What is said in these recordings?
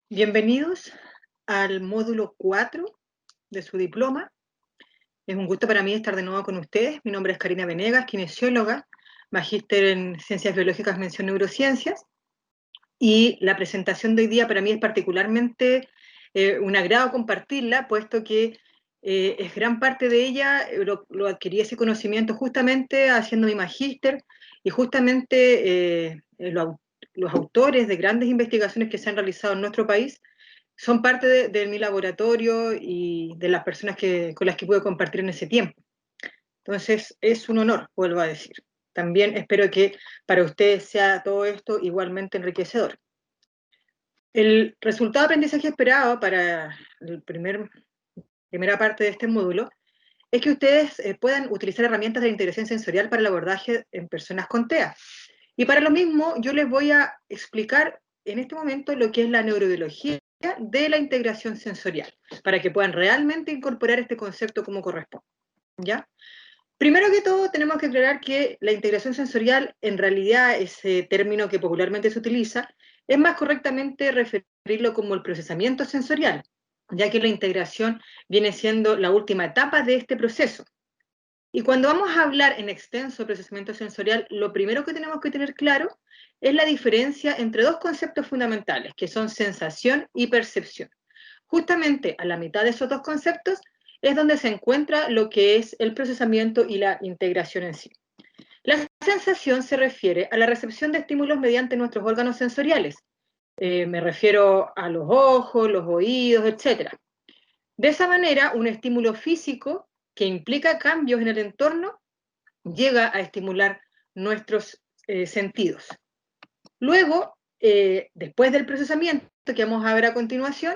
Bienvenidos al módulo 4 de su diploma. Es un gusto para mí estar de nuevo con ustedes. Mi nombre es Karina Venegas, kinesióloga, magíster en Ciencias Biológicas, mención Neurociencias. Y la presentación de hoy día para mí es particularmente un agrado compartirla, puesto que es gran parte de ella, lo adquirí ese conocimiento justamente haciendo mi magíster y justamente los autores de grandes investigaciones que se han realizado en nuestro país son parte de mi laboratorio y de las personas con las que pude compartir en ese tiempo. Entonces, es un honor, vuelvo a decir. También espero que para ustedes sea todo esto igualmente enriquecedor. El resultado de aprendizaje esperado para la primera parte de este módulo es que ustedes puedan utilizar herramientas de integración sensorial para el abordaje en personas con TEA. Y para lo mismo, yo les voy a explicar en este momento lo que es la neurobiología de la integración sensorial, para que puedan realmente incorporar este concepto como corresponde, ¿ya? Primero que todo, tenemos que aclarar que la integración sensorial, en realidad, ese término que popularmente se utiliza, es más correctamente referirlo como el procesamiento sensorial, ya que la integración viene siendo la última etapa de este proceso. Y cuando vamos a hablar en extenso de procesamiento sensorial, lo primero que tenemos que tener claro es la diferencia entre dos conceptos fundamentales, que son sensación y percepción. Justamente a la mitad de esos dos conceptos es donde se encuentra lo que es el procesamiento y la integración en sí. La sensación se refiere a la recepción de estímulos mediante nuestros órganos sensoriales. Me refiero a los ojos, los oídos, etc. De esa manera, un estímulo físico que implica cambios en el entorno llega a estimular nuestros sentidos. Luego, después del procesamiento que vamos a ver a continuación,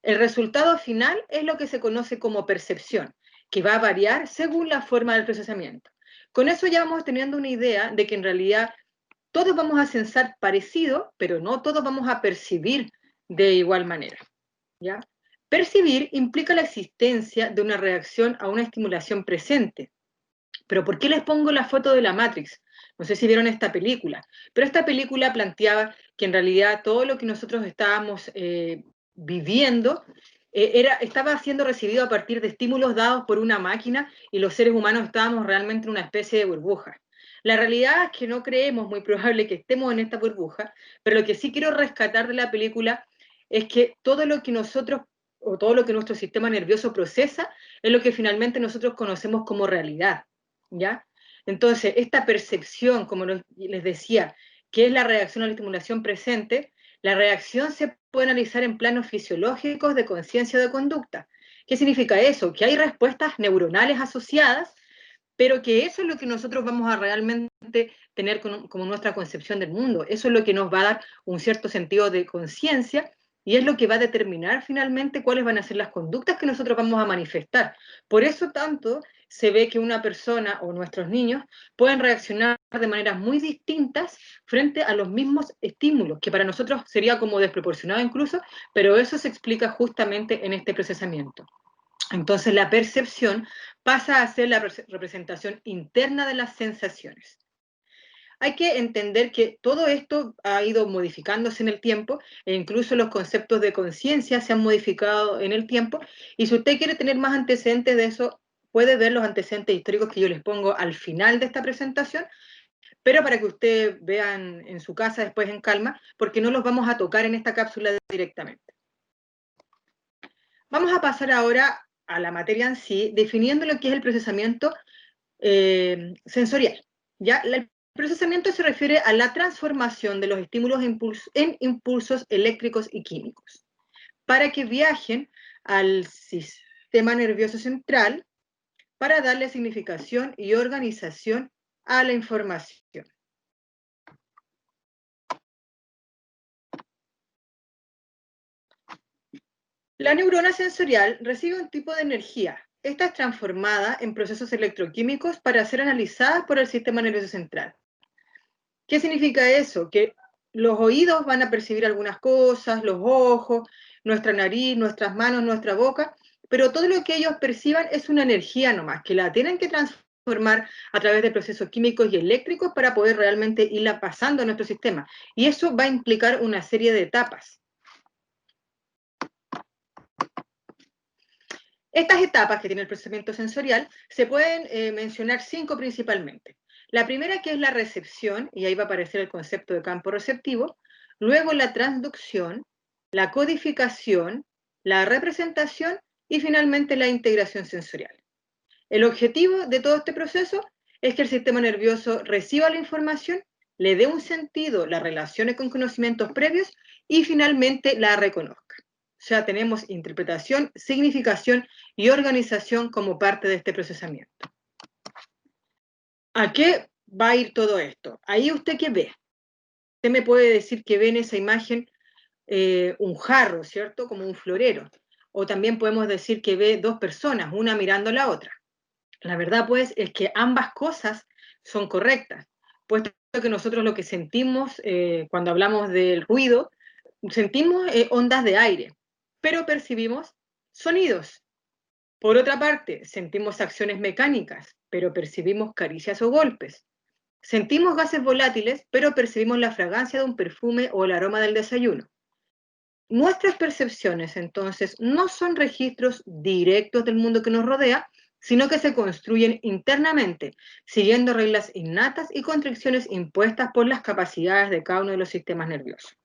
el resultado final es lo que se conoce como percepción, que va a variar según la forma del procesamiento. Con eso ya vamos teniendo una idea de que en realidad todos vamos a sensar parecido, pero no todos vamos a percibir de igual manera, ¿ya? Percibir implica la existencia de una reacción a una estimulación presente. Pero ¿por qué les pongo la foto de la Matrix? No sé si vieron esta película, pero esta película planteaba que en realidad todo lo que nosotros estábamos viviendo estaba siendo recibido a partir de estímulos dados por una máquina y los seres humanos estábamos realmente en una especie de burbuja. La realidad es que no creemos muy probable que estemos en esta burbuja, pero lo que sí quiero rescatar de la película es que todo lo que nosotros o todo lo que nuestro sistema nervioso procesa es lo que finalmente nosotros conocemos como realidad. ¿Ya? Entonces, esta percepción, como les decía, que es la reacción a la estimulación presente, la reacción se puede analizar en planos fisiológicos de conciencia o de conducta. ¿Qué significa eso? Que hay respuestas neuronales asociadas, pero que eso es lo que nosotros vamos a realmente tener como nuestra concepción del mundo. Eso es lo que nos va a dar un cierto sentido de conciencia y es lo que va a determinar finalmente cuáles van a ser las conductas que nosotros vamos a manifestar. Por eso tanto se ve que una persona o nuestros niños pueden reaccionar de maneras muy distintas frente a los mismos estímulos, que para nosotros sería como desproporcionado incluso, pero eso se explica justamente en este procesamiento. Entonces la percepción pasa a ser la representación interna de las sensaciones. Hay que entender que todo esto ha ido modificándose en el tiempo e incluso los conceptos de conciencia se han modificado en el tiempo y si usted quiere tener más antecedentes de eso, puede ver los antecedentes históricos que yo les pongo al final de esta presentación, pero para que ustedes vean en su casa después en calma, porque no los vamos a tocar en esta cápsula directamente. Vamos a pasar ahora a la materia en sí, definiendo lo que es el procesamiento sensorial. ¿Ya? El procesamiento se refiere a la transformación de los estímulos en impulsos eléctricos y químicos para que viajen al sistema nervioso central para darle significación y organización a la información. La neurona sensorial recibe un tipo de energía. Esta es transformada en procesos electroquímicos para ser analizada por el sistema nervioso central. ¿Qué significa eso? Que los oídos van a percibir algunas cosas, los ojos, nuestra nariz, nuestras manos, nuestra boca, pero todo lo que ellos perciban es una energía nomás, que la tienen que transformar a través de procesos químicos y eléctricos para poder realmente irla pasando a nuestro sistema. Y eso va a implicar una serie de etapas. Estas etapas que tiene el procesamiento sensorial se pueden mencionar 5 principalmente. La primera, que es la recepción, y ahí va a aparecer el concepto de campo receptivo, luego la transducción, la codificación, la representación y finalmente la integración sensorial. El objetivo de todo este proceso es que el sistema nervioso reciba la información, le dé un sentido, la relacione con conocimientos previos y finalmente la reconozca. O sea, tenemos interpretación, significación y organización como parte de este procesamiento. ¿A qué va a ir todo esto? Ahí usted qué ve. Usted me puede decir que ve en esa imagen un jarro, ¿cierto? Como un florero. O también podemos decir que ve dos personas, una mirando a la otra. La verdad, pues, es que ambas cosas son correctas, puesto que nosotros lo que sentimos cuando hablamos del ruido, sentimos ondas de aire, pero percibimos sonidos. Por otra parte, sentimos acciones mecánicas, pero percibimos caricias o golpes. Sentimos gases volátiles, pero percibimos la fragancia de un perfume o el aroma del desayuno. Nuestras percepciones, entonces, no son registros directos del mundo que nos rodea, sino que se construyen internamente, siguiendo reglas innatas y constricciones impuestas por las capacidades de cada uno de los sistemas nerviosos.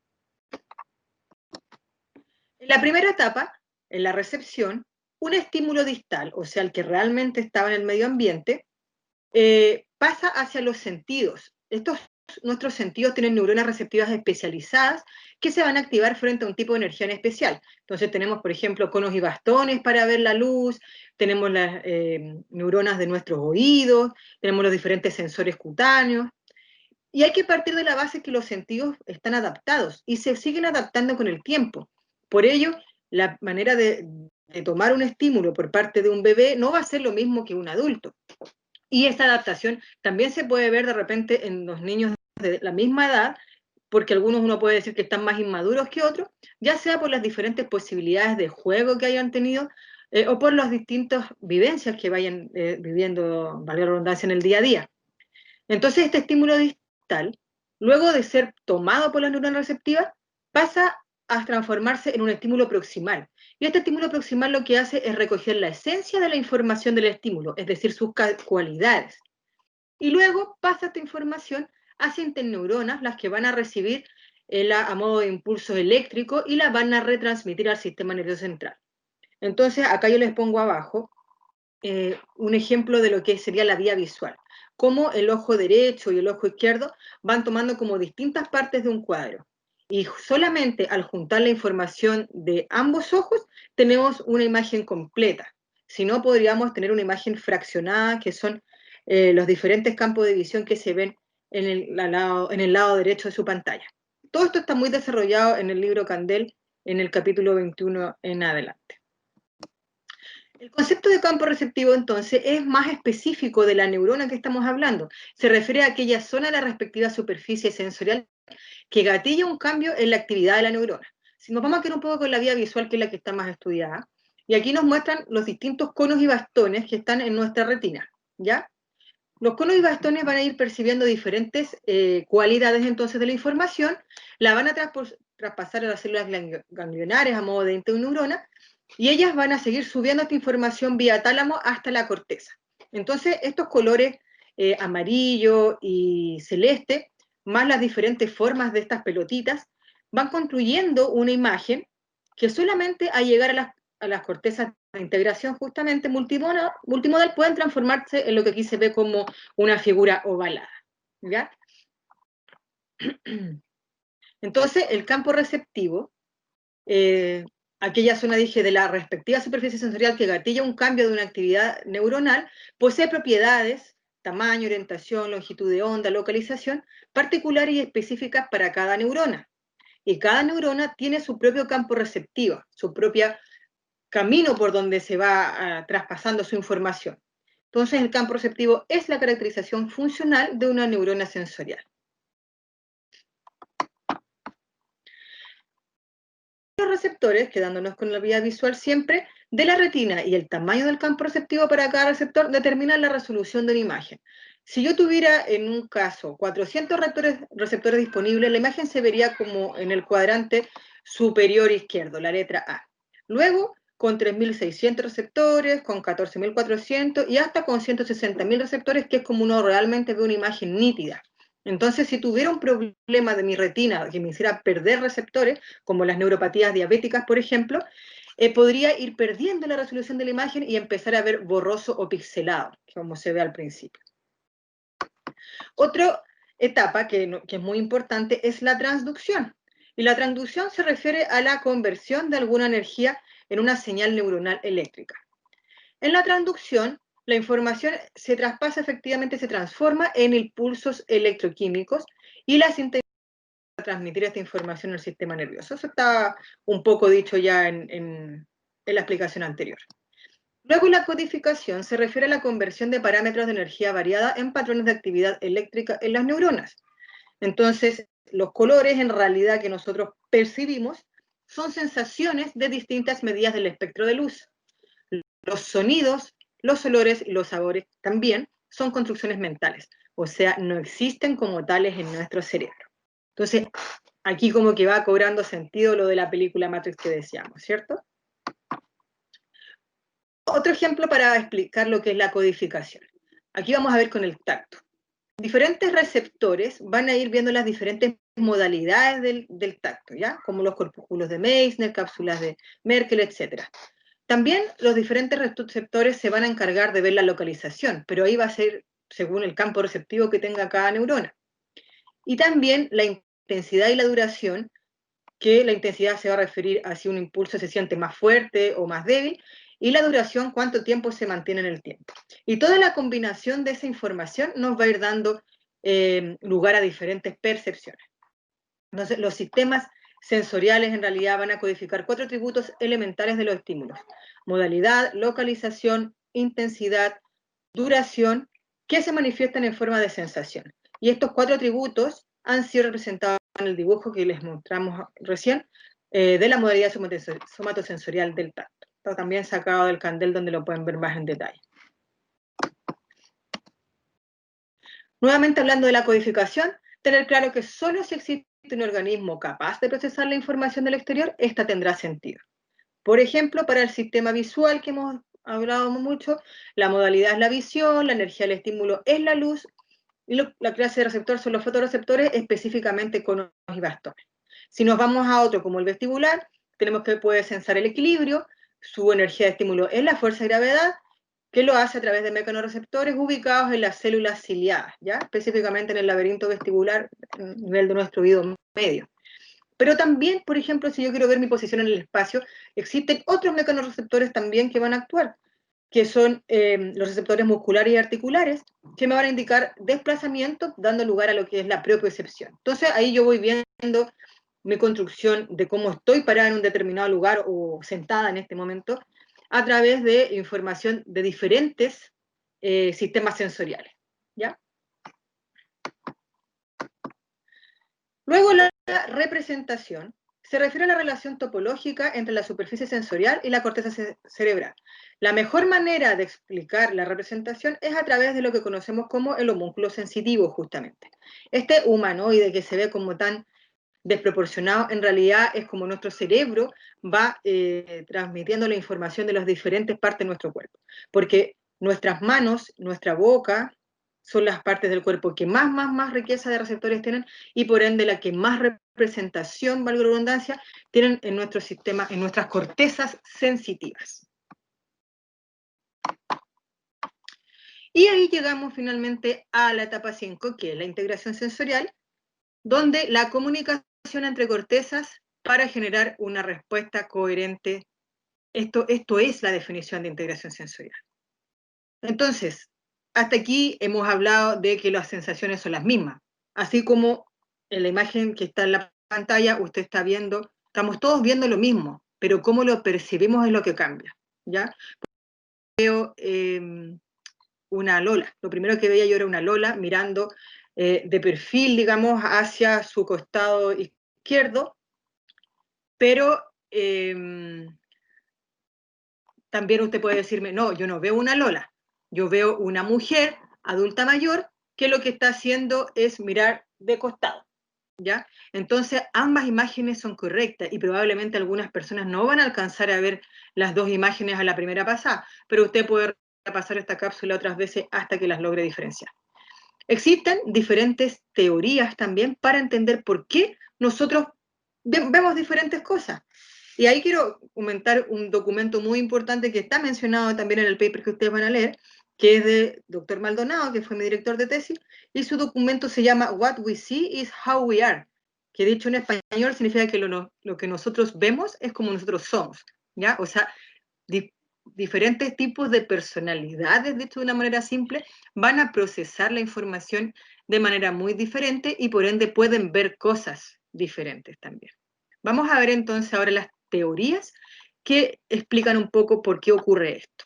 En la primera etapa, en la recepción, un estímulo distal, o sea, el que realmente estaba en el medio ambiente, pasa hacia los sentidos. Nuestros sentidos tienen neuronas receptivas especializadas que se van a activar frente a un tipo de energía en especial. Entonces tenemos, por ejemplo, conos y bastones para ver la luz, tenemos las neuronas de nuestros oídos, tenemos los diferentes sensores cutáneos, y hay que partir de la base que los sentidos están adaptados y se siguen adaptando con el tiempo. Por ello, la manera de tomar un estímulo por parte de un bebé no va a ser lo mismo que un adulto. Y esta adaptación también se puede ver de repente en los niños de la misma edad, porque algunos uno puede decir que están más inmaduros que otros, ya sea por las diferentes posibilidades de juego que hayan tenido o por las distintas vivencias que vayan viviendo, valga la redundancia, en el día a día. Entonces este estímulo distal, luego de ser tomado por las neuronas receptivas, pasa a transformarse en un estímulo proximal. Y este estímulo proximal lo que hace es recoger la esencia de la información del estímulo, es decir, sus cualidades. Y luego pasa esta información hacia interneuronas, las que van a recibir a modo de impulso eléctrico y la van a retransmitir al sistema nervioso central. Entonces, acá yo les pongo abajo un ejemplo de lo que sería la vía visual, cómo el ojo derecho y el ojo izquierdo van tomando como distintas partes de un cuadro. Y solamente al juntar la información de ambos ojos tenemos una imagen completa. Si no, podríamos tener una imagen fraccionada, que son los diferentes campos de visión que se ven en el lado derecho de su pantalla. Todo esto está muy desarrollado en el libro Candel, en el capítulo 21 en adelante. El concepto de campo receptivo, entonces, es más específico de la neurona que estamos hablando. Se refiere a aquella zona de la respectiva superficie sensorial que gatilla un cambio en la actividad de la neurona. Si nos vamos a quedar un poco con la vía visual, que es la que está más estudiada, y aquí nos muestran los distintos conos y bastones que están en nuestra retina, ¿ya? Los conos y bastones van a ir percibiendo diferentes cualidades entonces de la información, la van a traspasar a las células ganglionares a modo de interneurona, y ellas van a seguir subiendo esta información vía tálamo hasta la corteza. Entonces, estos colores amarillo y celeste, más las diferentes formas de estas pelotitas, van construyendo una imagen que solamente al llegar a las cortezas de integración justamente multimodal pueden transformarse en lo que aquí se ve como una figura ovalada, ¿ya? Entonces, el campo receptivo, aquella zona, dije, de la respectiva superficie sensorial que gatilla un cambio de una actividad neuronal, posee propiedades, tamaño, orientación, longitud de onda, localización, particulares y específicas para cada neurona. Y cada neurona tiene su propio campo receptivo, su propio camino por donde se va traspasando su información. Entonces, el campo receptivo es la caracterización funcional de una neurona sensorial. Los receptores, quedándonos con la vía visual siempre, de la retina y el tamaño del campo receptivo para cada receptor determinan la resolución de una imagen. Si yo tuviera en un caso 400 receptores disponibles, la imagen se vería como en el cuadrante superior izquierdo, la letra A. Luego, con 3.600 receptores, con 14.400 y hasta con 160.000 receptores, que es como uno realmente ve una imagen nítida. Entonces, si tuviera un problema de mi retina que me hiciera perder receptores, como las neuropatías diabéticas, por ejemplo, podría ir perdiendo la resolución de la imagen y empezar a ver borroso o pixelado, como se ve al principio. Otra etapa que es muy importante es la transducción. Y la transducción se refiere a la conversión de alguna energía en una señal neuronal eléctrica. En la transducción, la información se traspasa, efectivamente se transforma en impulsos electroquímicos y las para transmitir esta información al sistema nervioso. Eso está un poco dicho ya en la explicación anterior. Luego, la codificación se refiere a la conversión de parámetros de energía variada en patrones de actividad eléctrica en las neuronas. Entonces, los colores en realidad que nosotros percibimos son sensaciones de distintas medidas del espectro de luz. Los sonidos, los olores y los sabores también son construcciones mentales, o sea, no existen como tales en nuestro cerebro. Entonces, aquí como que va cobrando sentido lo de la película Matrix que decíamos, ¿cierto? Otro ejemplo para explicar lo que es la codificación. Aquí vamos a ver con el tacto. Diferentes receptores van a ir viendo las diferentes modalidades del tacto, ¿ya? Como los corpúsculos de Meissner, cápsulas de Merkel, etc. También los diferentes receptores se van a encargar de ver la localización, pero ahí va a ser según el campo receptivo que tenga cada neurona. Y también la intensidad y la duración, que la intensidad se va a referir a si un impulso se siente más fuerte o más débil, y la duración, cuánto tiempo se mantiene en el tiempo. Y toda la combinación de esa información nos va a ir dando lugar a diferentes percepciones. Entonces, los sistemas sensoriales en realidad van a codificar 4 atributos elementales de los estímulos: modalidad, localización, intensidad, duración, que se manifiestan en forma de sensación. Y estos 4 atributos han sido representados en el dibujo que les mostramos recién, de la modalidad somatosensorial del tacto. Está también sacado del Candel, donde lo pueden ver más en detalle. Nuevamente, hablando de la codificación, tener claro que solo si existe un organismo capaz de procesar la información del exterior, esta tendrá sentido. Por ejemplo, para el sistema visual que hemos hablado mucho, la modalidad es la visión, la energía del estímulo es la luz, y la clase de receptor son los fotorreceptores, específicamente conos y bastones. Si nos vamos a otro, como el vestibular, tenemos que poder sensar el equilibrio, su energía de estímulo es la fuerza de gravedad, que lo hace a través de mecanorreceptores ubicados en las células ciliadas, ¿ya? Específicamente en el laberinto vestibular, a nivel de nuestro oído medio. Pero también, por ejemplo, si yo quiero ver mi posición en el espacio, existen otros mecanorreceptores también que van a actuar, que son los receptores musculares y articulares, que me van a indicar desplazamiento, dando lugar a lo que es la propiocepción. Entonces, ahí yo voy viendo mi construcción de cómo estoy parada en un determinado lugar o sentada en este momento, a través de información de diferentes sistemas sensoriales, ¿ya? Luego, la representación se refiere a la relación topológica entre la superficie sensorial y la corteza cerebral. La mejor manera de explicar la representación es a través de lo que conocemos como el homúnculo sensitivo, justamente. Este humanoide que se ve como tan desproporcionado, en realidad es como nuestro cerebro va transmitiendo la información de las diferentes partes de nuestro cuerpo. Porque nuestras manos, nuestra boca, son las partes del cuerpo que más riqueza de receptores tienen, y por ende la que más representación, valga la redundancia, tienen en nuestro sistema, en nuestras cortezas sensitivas. Y ahí llegamos finalmente a la etapa 5, que es la integración sensorial, donde la comunicación entre cortezas para generar una respuesta coherente. Esto es la definición de integración sensorial. Entonces, hasta aquí hemos hablado de que las sensaciones son las mismas. Así como en la imagen que está en la pantalla, usted está viendo, estamos todos viendo lo mismo, pero cómo lo percibimos es lo que cambia, ¿ya? Veo una lola. Lo primero que veía yo era una lola mirando de perfil, digamos, hacia su costado izquierdo, pero también usted puede decirme, no, yo no veo una Lola, yo veo una mujer adulta mayor que lo que está haciendo es mirar de costado, ¿ya? Entonces, ambas imágenes son correctas y probablemente algunas personas no van a alcanzar a ver las dos imágenes a la primera pasada, pero usted puede repasar esta cápsula otras veces hasta que las logre diferenciar. Existen diferentes teorías también para entender por qué nosotros vemos diferentes cosas. Y ahí quiero comentar un documento muy importante que está mencionado también en el paper que ustedes van a leer, que es de Dr. Maldonado, que fue mi director de tesis, y su documento se llama What We See is How We Are, que dicho en español significa que lo que nosotros vemos es como nosotros somos, ¿ya? O sea, di diferentes tipos de personalidades, dicho de una manera simple, van a procesar la información de manera muy diferente y por ende pueden ver cosas diferentes también. Vamos a ver entonces ahora las teorías que explican un poco por qué ocurre esto.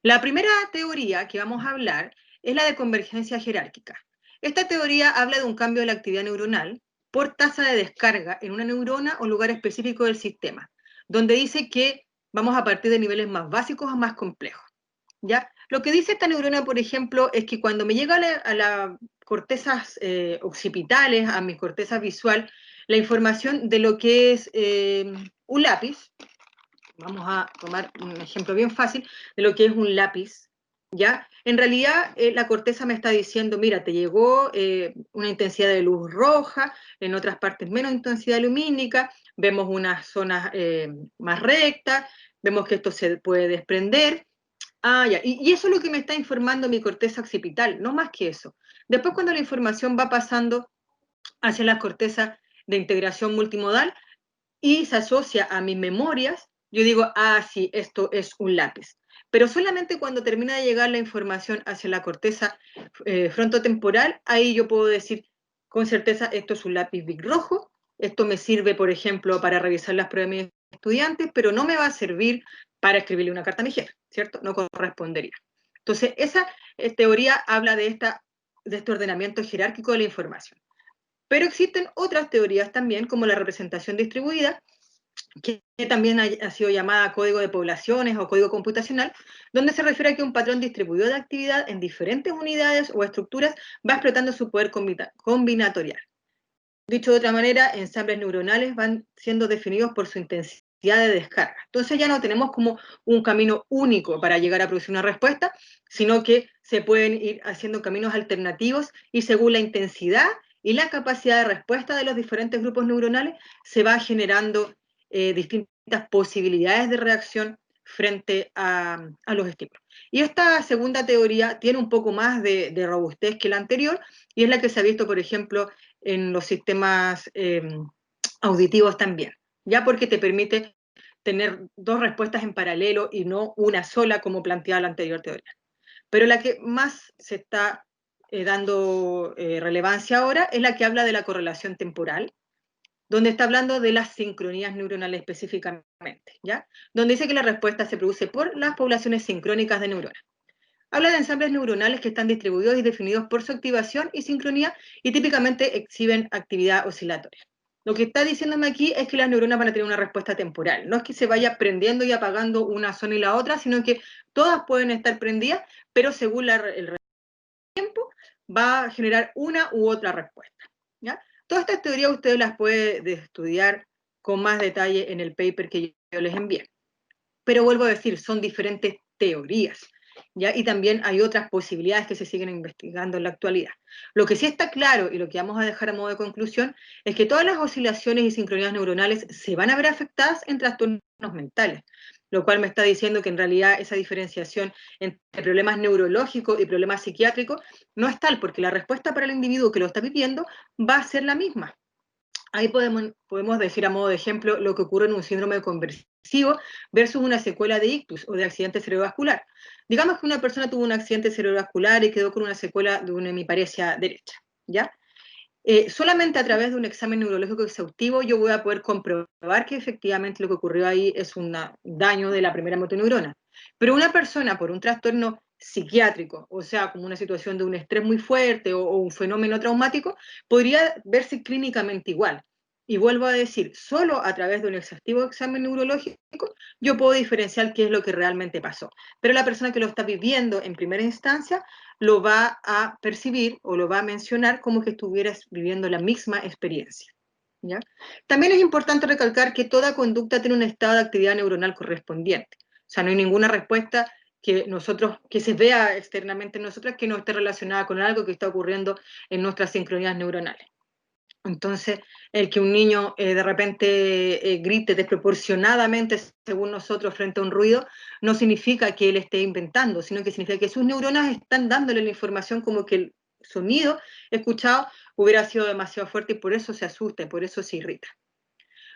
La primera teoría que vamos a hablar es la de convergencia jerárquica. Esta teoría habla de un cambio de la actividad neuronal por tasa de descarga en una neurona o lugar específico del sistema, donde dice que vamos a partir de niveles más básicos a más complejos. ¿Ya? Lo que dice esta neurona, por ejemplo, es que cuando me llega a las cortezas occipitales, a mi corteza visual, la información de lo que es un lápiz, vamos a tomar un ejemplo bien fácil de lo que es un lápiz, ¿ya? En realidad, la corteza me está diciendo, mira, te llegó una intensidad de luz roja, en otras partes menos intensidad lumínica, vemos unas zonas más rectas, vemos que esto se puede desprender. Ah, ya. Y eso es lo que me está informando mi corteza occipital, no más que eso. Después, cuando la información va pasando hacia la corteza de integración multimodal, y se asocia a mis memorias, yo digo, ah, sí, esto es un lápiz. Pero solamente cuando termina de llegar la información hacia la corteza frontotemporal, ahí yo puedo decir con certeza, esto es un lápiz Bic rojo, esto me sirve, por ejemplo, para revisar las pruebas de mis estudiantes, pero no me va a servir para escribirle una carta a mi jefe, ¿cierto? No correspondería. Entonces, esa teoría habla de este ordenamiento jerárquico de la información. Pero existen otras teorías también, como la representación distribuida, que también ha sido llamada código de poblaciones o código computacional, donde se refiere a que un patrón distribuido de actividad en diferentes unidades o estructuras va explotando su poder combinatorial. Dicho de otra manera, ensambles neuronales van siendo definidos por su intensidad de descarga. Entonces ya no tenemos como un camino único para llegar a producir una respuesta, sino que se pueden ir haciendo caminos alternativos y según la intensidad y la capacidad de respuesta de los diferentes grupos neuronales se va generando distintas posibilidades de reacción frente a los estímulos. Y esta segunda teoría tiene un poco más de robustez que la anterior y es la que se ha visto, por ejemplo, en los sistemas auditivos también, ya porque te permite tener dos respuestas en paralelo y no una sola como planteaba la anterior teoría. Pero la que más se está dando relevancia ahora es la que habla de la correlación temporal, donde está hablando de las sincronías neuronales específicamente, ¿ya? Donde dice que la respuesta se produce por las poblaciones sincrónicas de neuronas. Habla de ensambles neuronales que están distribuidos y definidos por su activación y sincronía y típicamente exhiben actividad oscilatoria. Lo que está diciéndome aquí es que las neuronas van a tener una respuesta temporal. No es que se vaya prendiendo y apagando una zona y la otra, sino que todas pueden estar prendidas, pero según el tiempo va a generar una u otra respuesta, ¿ya? Todas estas teorías ustedes las pueden estudiar con más detalle en el paper que yo les envié. Pero vuelvo a decir, son diferentes teorías, ¿ya? Y también hay otras posibilidades que se siguen investigando en la actualidad. Lo que sí está claro y lo que vamos a dejar a modo de conclusión es que todas las oscilaciones y sincronías neuronales se van a ver afectadas en trastornos mentales, lo cual me está diciendo que en realidad esa diferenciación entre problemas neurológicos y problemas psiquiátricos no es tal, porque la respuesta para el individuo que lo está viviendo va a ser la misma. Ahí podemos decir a modo de ejemplo lo que ocurre en un síndrome conversivo versus una secuela de ictus o de accidente cerebrovascular. Digamos que una persona tuvo un accidente cerebrovascular y quedó con una secuela de una hemiparesia derecha, ¿ya? Solamente a través de un examen neurológico exhaustivo yo voy a poder comprobar que efectivamente lo que ocurrió ahí es un daño de la primera motoneurona. Pero una persona por un trastorno psiquiátrico, o sea, como una situación de un estrés muy fuerte o un fenómeno traumático, podría verse clínicamente igual. Y vuelvo a decir, solo a través de un exhaustivo examen neurológico yo puedo diferenciar qué es lo que realmente pasó. Pero la persona que lo está viviendo en primera instancia lo va a percibir o lo va a mencionar como que estuvieras viviendo la misma experiencia. ¿Ya? También es importante recalcar que toda conducta tiene un estado de actividad neuronal correspondiente. O sea, no hay ninguna respuesta que se vea externamente en nosotras que no esté relacionada con algo que está ocurriendo en nuestras sincronías neuronales. Entonces, el que un niño de repente grite desproporcionadamente, según nosotros, frente a un ruido, no significa que él esté inventando, sino que significa que sus neuronas están dándole la información como que el sonido escuchado hubiera sido demasiado fuerte y por eso se asusta y por eso se irrita.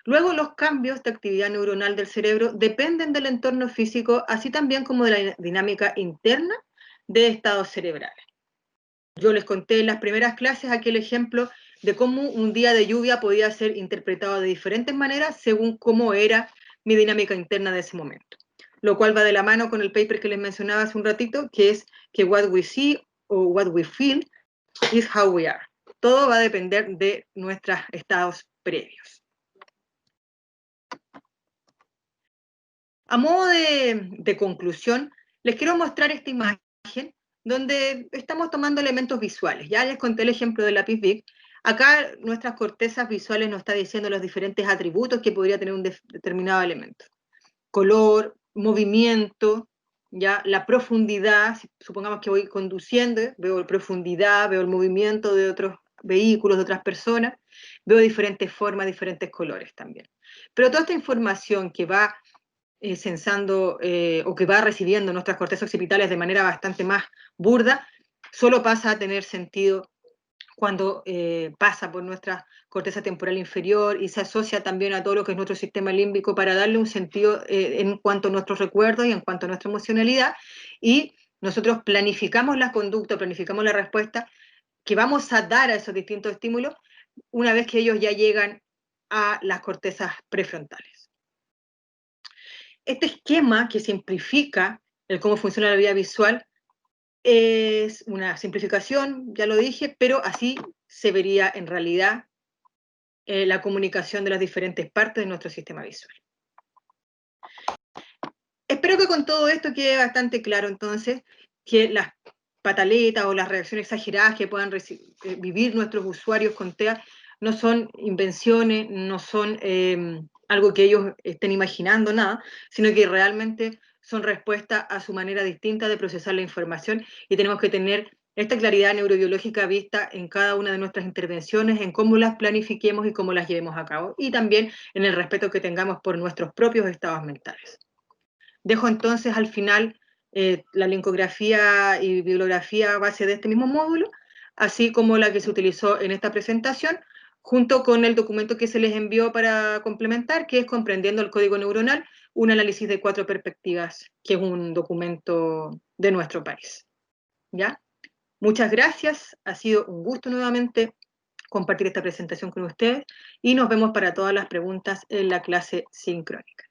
Luego, los cambios de actividad neuronal del cerebro dependen del entorno físico, así también como de la dinámica interna de estados cerebrales. Yo les conté en las primeras clases aquel ejemplo de cómo un día de lluvia podía ser interpretado de diferentes maneras según cómo era mi dinámica interna de ese momento. Lo cual va de la mano con el paper que les mencionaba hace un ratito, que es que what we see o what we feel is how we are. Todo va a depender de nuestros estados previos. A modo de conclusión, les quiero mostrar esta imagen donde estamos tomando elementos visuales. Ya les conté el ejemplo del lápiz Bic. Acá nuestras cortezas visuales nos está diciendo los diferentes atributos que podría tener un determinado elemento. Color, movimiento, ya la profundidad, supongamos que voy conduciendo, veo profundidad, veo el movimiento de otros vehículos, de otras personas, veo diferentes formas, diferentes colores también. Pero toda esta información que va sensando o que va recibiendo nuestras cortezas occipitales de manera bastante más burda, solo pasa a tener sentido cuando pasa por nuestra corteza temporal inferior y se asocia también a todo lo que es nuestro sistema límbico para darle un sentido en cuanto a nuestros recuerdos y en cuanto a nuestra emocionalidad. Y nosotros planificamos la conducta, planificamos la respuesta que vamos a dar a esos distintos estímulos una vez que ellos ya llegan a las cortezas prefrontales. Este esquema que simplifica el cómo funciona la vida visual es una simplificación, ya lo dije, pero así se vería en realidad la comunicación de las diferentes partes de nuestro sistema visual. Espero que con todo esto quede bastante claro entonces que las pataletas o las reacciones exageradas que puedan vivir nuestros usuarios con TEA no son invenciones, no son algo que ellos estén imaginando, nada, sino que realmente son respuestas a su manera distinta de procesar la información y tenemos que tener esta claridad neurobiológica vista en cada una de nuestras intervenciones, en cómo las planifiquemos y cómo las llevemos a cabo, y también en el respeto que tengamos por nuestros propios estados mentales. Dejo entonces al final la linkografía y bibliografía a base de este mismo módulo, así como la que se utilizó en esta presentación, junto con el documento que se les envió para complementar, que es Comprendiendo el Código Neuronal, un análisis de 4 perspectivas, que es un documento de nuestro país. ¿Ya? Muchas gracias, ha sido un gusto nuevamente compartir esta presentación con ustedes y nos vemos para todas las preguntas en la clase sincrónica.